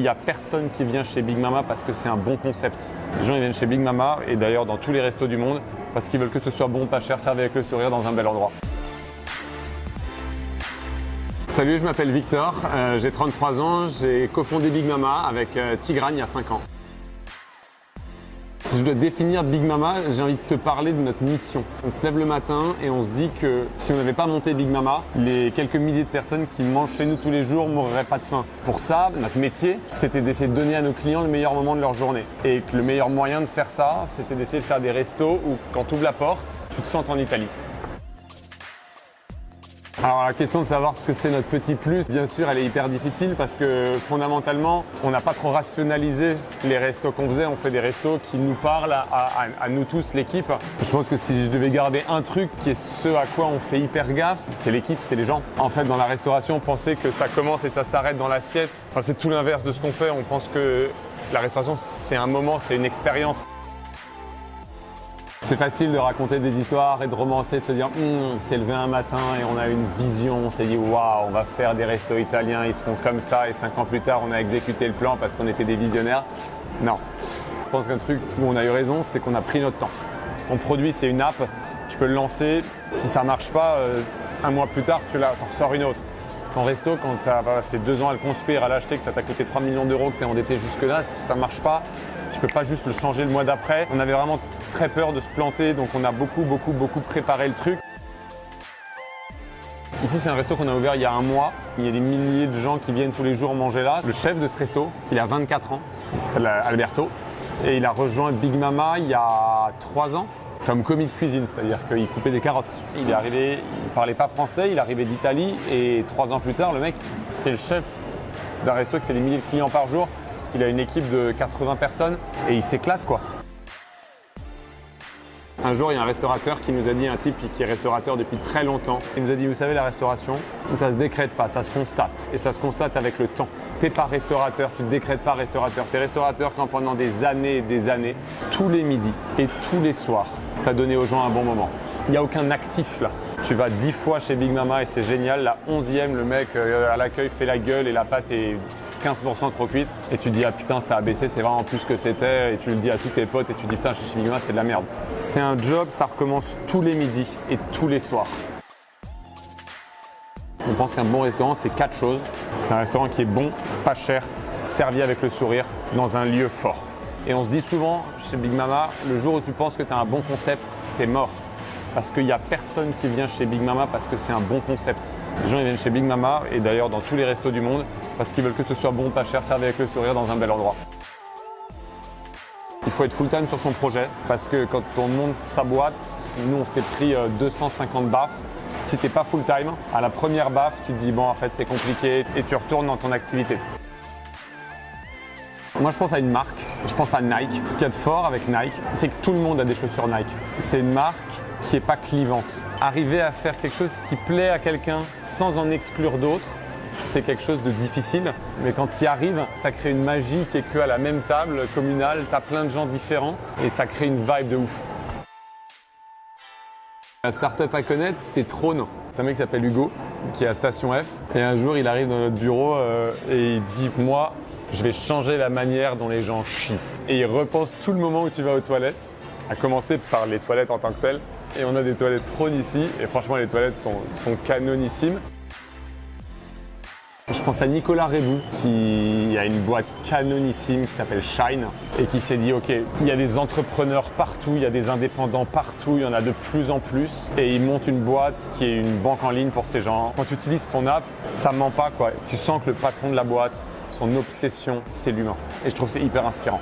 Il n'y a personne qui vient chez Big Mama parce que c'est un bon concept. Les gens ils viennent chez Big Mama et d'ailleurs dans tous les restos du monde parce qu'ils veulent que ce soit bon, pas cher, servi avec le sourire dans un bel endroit. Salut, je m'appelle Victor, j'ai 33 ans, j'ai cofondé Big Mama avec Tigrane il y a 5 ans. Si je dois définir Big Mama, j'ai envie de te parler de notre mission. On se lève le matin et on se dit que si on n'avait pas monté Big Mama, les quelques milliers de personnes qui mangent chez nous tous les jours mourraient pas de faim. Pour ça, notre métier, c'était d'essayer de donner à nos clients le meilleur moment de leur journée. Et que le meilleur moyen de faire ça, c'était d'essayer de faire des restos où quand tu ouvres la porte, tu te sens en Italie. Alors la question de savoir ce que c'est notre petit plus, bien sûr, elle est hyper difficile parce que fondamentalement, on n'a pas trop rationalisé les restos qu'on faisait. On fait des restos qui nous parlent à nous tous, l'équipe. Je pense que si je devais garder un truc qui est ce à quoi on fait hyper gaffe, c'est l'équipe, c'est les gens. En fait, dans la restauration, penser que ça commence et ça s'arrête dans l'assiette, enfin, c'est tout l'inverse de ce qu'on fait. On pense que la restauration, c'est un moment, c'est une expérience. C'est facile de raconter des histoires et de romancer, de se dire c'est levé un matin et on a une vision, on s'est dit waouh, on va faire des restos italiens, ils seront comme ça et 5 ans plus tard on a exécuté le plan parce qu'on était des visionnaires. Non. Je pense qu'un truc où on a eu raison, c'est qu'on a pris notre temps. Si ton produit c'est une app, tu peux le lancer, si ça marche pas, un mois plus tard tu en ressors une autre. Ton resto, quand tu as passé 2 ans à le construire, à l'acheter, que ça t'a coûté 3 millions d'euros, que tu es endetté jusque-là, si ça marche pas, tu peux pas juste le changer le mois d'après. On avait vraiment très peur de se planter, donc on a beaucoup préparé le truc. Ici, c'est un resto qu'on a ouvert il y a 1 mois. Il y a des milliers de gens qui viennent tous les jours manger là. Le chef de ce resto, il a 24 ans, il s'appelle Alberto, et il a rejoint Big Mama il y a 3 ans comme commis de cuisine, c'est-à-dire qu'il coupait des carottes. Il est arrivé, il parlait pas français, il est arrivé d'Italie, et 3 ans plus tard, le mec, c'est le chef d'un resto qui fait des milliers de clients par jour. Il a une équipe de 80 personnes et il s'éclate quoi. Un jour, il y a un restaurateur qui nous a dit, un type qui est restaurateur depuis très longtemps, il nous a dit, vous savez, la restauration, ça se décrète pas, ça se constate. Et ça se constate avec le temps. T'es pas restaurateur, tu ne décrètes pas restaurateur. T'es restaurateur quand pendant des années, tous les midis et tous les soirs, t'as donné aux gens un bon moment. Il n'y a aucun actif là. Tu vas 10 fois chez Big Mama et c'est génial. La 11e, le mec à l'accueil fait la gueule et la pâte est 15% trop cuite. Et tu te dis, ah putain, ça a baissé, c'est vraiment plus que c'était. Et tu le dis à tous tes potes et tu te dis, putain, chez Big Mama, c'est de la merde. C'est un job, ça recommence tous les midis et tous les soirs. On pense qu'un bon restaurant, c'est 4 choses. C'est un restaurant qui est bon, pas cher, servi avec le sourire, dans un lieu fort. Et on se dit souvent, chez Big Mama, le jour où tu penses que tu as un bon concept, t'es mort. Parce qu'il n'y a personne qui vient chez Big Mama parce que c'est un bon concept. Les gens ils viennent chez Big Mama et d'ailleurs dans tous les restos du monde parce qu'ils veulent que ce soit bon, pas cher, servi avec le sourire dans un bel endroit. Il faut être full-time sur son projet parce que quand on monte sa boîte, nous on s'est pris 250 baffes. Si tu n'es pas full-time, à la première baffe, tu te dis bon en fait c'est compliqué et tu retournes dans ton activité. Moi, je pense à une marque, je pense à Nike. Ce qu'il y a de fort avec Nike, c'est que tout le monde a des chaussures Nike. C'est une marque qui n'est pas clivante. Arriver à faire quelque chose qui plaît à quelqu'un sans en exclure d'autres, c'est quelque chose de difficile. Mais quand tu y arrives, ça crée une magie qui est qu'à la même table communale, tu as plein de gens différents et ça crée une vibe de ouf. La start-up à connaître, c'est Trône. C'est un mec qui s'appelle Hugo, qui est à Station F. Et un jour, il arrive dans notre bureau et il dit « Moi, je vais changer la manière dont les gens chient. » Et il repense tout le moment où tu vas aux toilettes, à commencer par les toilettes en tant que telles. Et on a des toilettes Trône ici, et franchement les toilettes sont canonissimes. Je pense à Nicolas Rébou, qui a une boîte canonissime qui s'appelle Shine, et qui s'est dit ok, il y a des entrepreneurs partout, il y a des indépendants partout, il y en a de plus en plus, et il monte une boîte qui est une banque en ligne pour ces gens. Quand tu utilises son app, ça ment pas quoi. Tu sens que le patron de la boîte, son obsession, c'est l'humain. Et je trouve que c'est hyper inspirant.